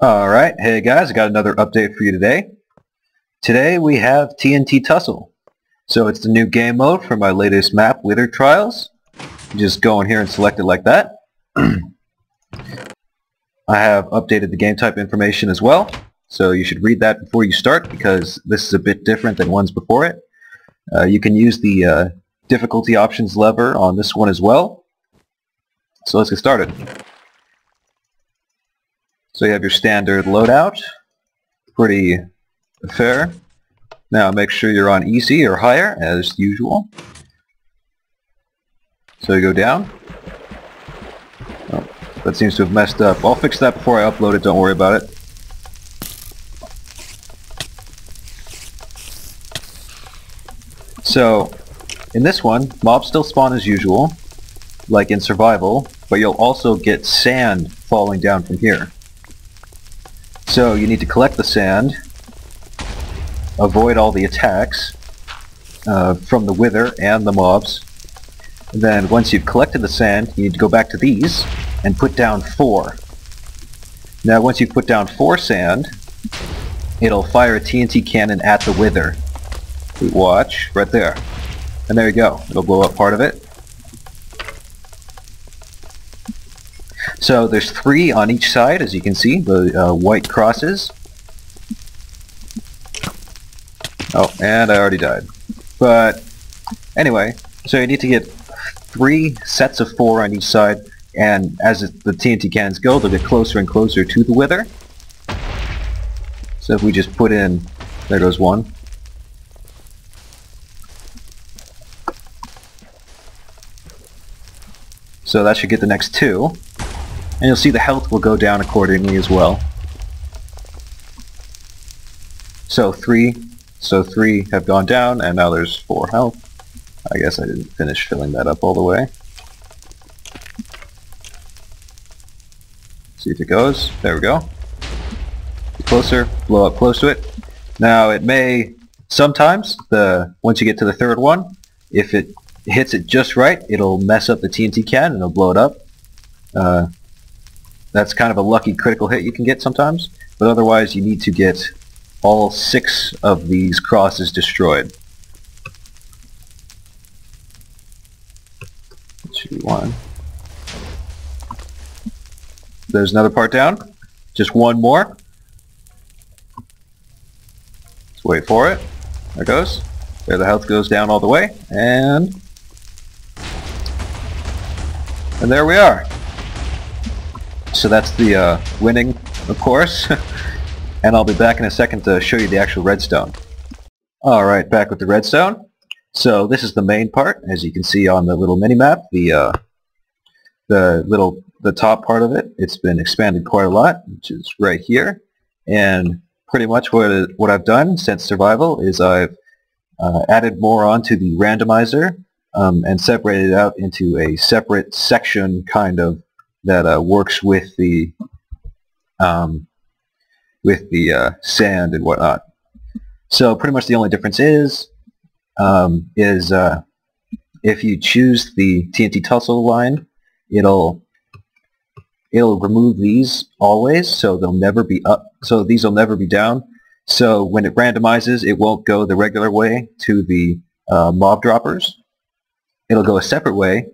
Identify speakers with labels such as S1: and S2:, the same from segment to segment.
S1: Alright, hey guys, I got another update for you today. Today we have TNT Tussle. So it's the new game mode for my latest map, Wither Trials. Just go in here and select it like that. I have updated the game type information as well, so you should read that before you start because this is a bit different than ones before it. You can use the difficulty options lever on this one as well. So let's get started. So you have your standard loadout, pretty fair. Now make sure you're on easy or higher as usual. So you go down. Oh, that seems to have messed up. I'll fix that before I upload it, don't worry about it. So in this one, mobs still spawn as usual, like in survival, but you'll also get sand falling down from here. So you need to collect the sand, avoid all the attacks from the wither and the mobs. And then once you've collected the sand, you need to go back to these and put down 4. Now once you've put down 4 sand, it'll fire a TNT cannon at the wither. Watch, right there. And there you go, it'll blow up part of it. So there's 3 on each side, as you can see, the white crosses. Oh, and I already died. But anyway, so you need to get 3 sets of 4 on each side, and as the TNT cannons go, they'll get closer and closer to the wither. So if we just put in, there goes 1. So that should get the next 2. And you'll see the health will go down accordingly as well. So 3 have gone down, and now there's 4 health. I guess I didn't finish filling that up all the way. See if it goes. There we go. Get closer, blow up close to it. Now it may, sometimes, once you get to the 3rd one, if it hits it just right, it'll mess up the TNT can and it'll blow it up. That's kind of a lucky critical hit you can get sometimes, but otherwise you need to get all 6 of these crosses destroyed. That should be 1. There's another part down. Just 1 more. Let's wait for it. There it goes. There the health goes down all the way, and there we are. So that's the winning, of course. And I'll be back in a second to show you the actual redstone. Alright, back with the redstone. So this is the main part, as you can see on the little mini-map. The top part of it, it's been expanded quite a lot, which is right here. And pretty much what I've done since survival is I've added more onto the randomizer and separated it out into a separate section kind of that works with the sand and whatnot. So pretty much the only difference is if you choose the TNT Tussle line, it'll remove these always, so they'll never be up. So these will never be down. So when it randomizes, it won't go the regular way to the mob droppers. It'll go a separate way,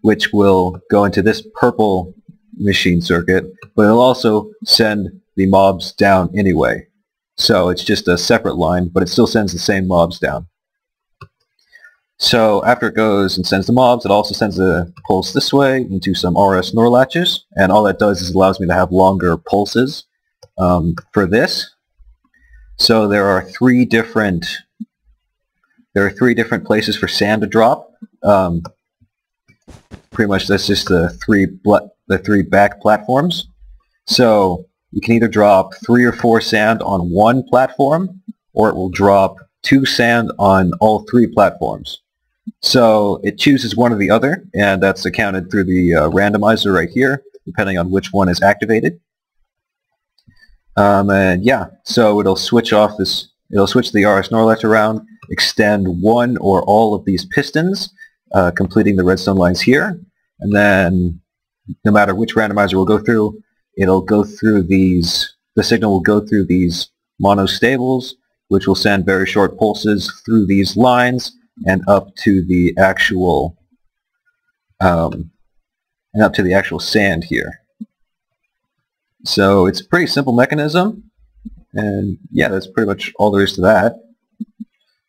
S1: which will go into this purple machine circuit, but it'll also send the mobs down anyway. So it's just a separate line, but it still sends the same mobs down. So after it goes and sends the mobs, it also sends a pulse this way into some RS NOR latches, and all that does is allows me to have longer pulses for this. So there are 3 different places for sand to drop. Pretty much that's just the 3 back platforms. So you can either drop 3 or 4 sand on one platform, or it will drop 2 sand on all 3 platforms. So it chooses one or the other, and that's accounted through the randomizer right here, depending on which one is activated. And yeah, so it'll switch the RS NOR latch around, extend one or all of these pistons, completing the redstone lines here, and then no matter which randomizer will go through, it'll go through these the signal will go through these monostables, which will send very short pulses through these lines and up to the actual sand here. So it's a pretty simple mechanism, and yeah, that's pretty much all there is to that.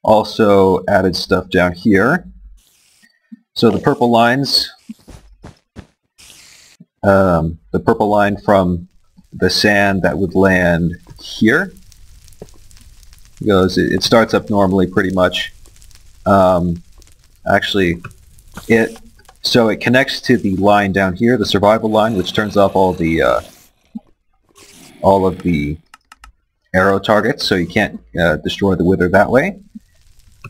S1: Also added stuff down here. So the purple lines, the purple line from the sand that would land here goes, it starts up normally pretty much. Actually, it connects to the line down here, the survival line, which turns off all of the arrow targets, so you can't destroy the wither that way.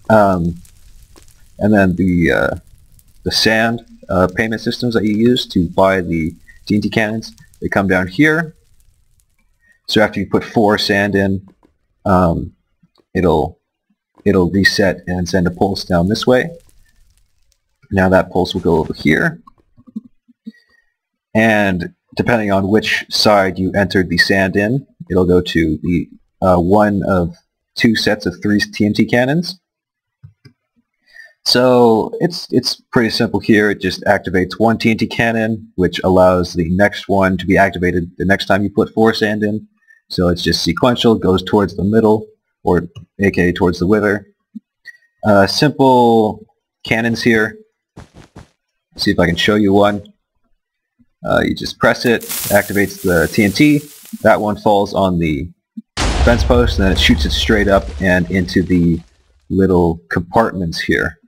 S1: And then the sand payment systems that you use to buy the TNT cannons, they come down here. So after you put 4 sand in, it'll reset and send a pulse down this way. Now that pulse will go over here, and depending on which side you entered the sand in, it'll go to the one of 2 sets of 3 TNT cannons. So it's pretty simple here. It just activates 1 TNT cannon, which allows the next one to be activated the next time you put 4 sand in. So it's just sequential, goes towards the middle, or aka towards the wither. Simple cannons here. See if I can show you one. You just press it, activates the TNT. That one falls on the fence post, and then it shoots it straight up and into the little compartments here.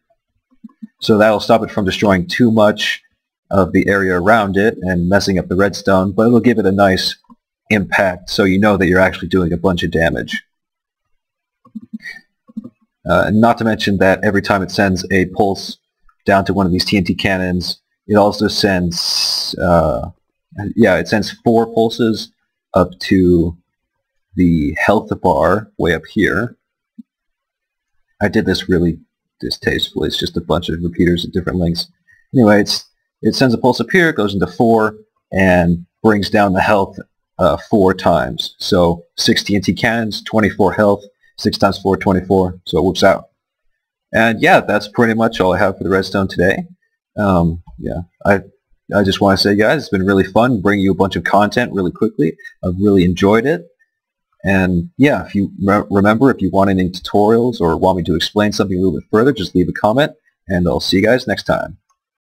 S1: So that'll stop it from destroying too much of the area around it and messing up the redstone, but it'll give it a nice impact so you know that you're actually doing a bunch of damage. Not to mention that every time it sends a pulse down to one of these TNT cannons, it also sends, it sends 4 pulses up to the health bar way up here. I did this really distastefully. It's just a bunch of repeaters at different lengths. Anyway, it sends a pulse up here, goes into 4, and brings down the health 4 times. So 6 TNT cannons, 24 health, 6 times 4, 24, so it works out. And yeah, that's pretty much all I have for the redstone today. I just want to say, guys, it's been really fun bringing you a bunch of content really quickly. I've really enjoyed it. And yeah, if you remember, if you want any tutorials or want me to explain something a little bit further, just leave a comment, and I'll see you guys next time.